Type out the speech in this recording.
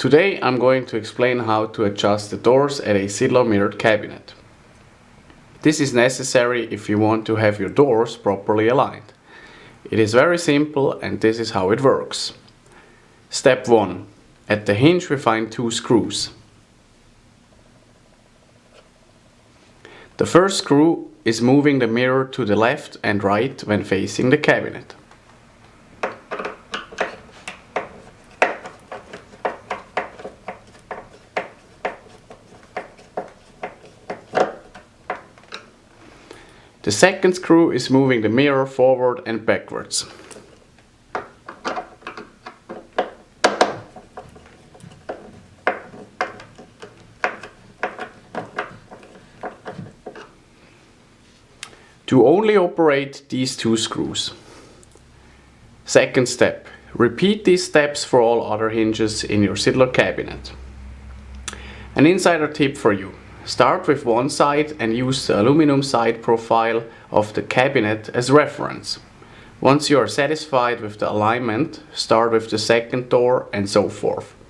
Today I'm going to explain how to adjust the doors at a SIDLER mirrored cabinet. This is necessary if you want to have your doors properly aligned. It is very simple and this is how it works. Step 1. At the hinge we find two screws. The first screw is moving the mirror to the left and right when facing the cabinet. The second screw is moving the mirror forward and backwards. To only operate these two screws. Second step. Repeat these steps for all other hinges in your SIDLER cabinet. An insider tip for you. Start with one side and use the aluminum side profile of the cabinet as reference. Once you are satisfied with the alignment, start with the second door and so forth.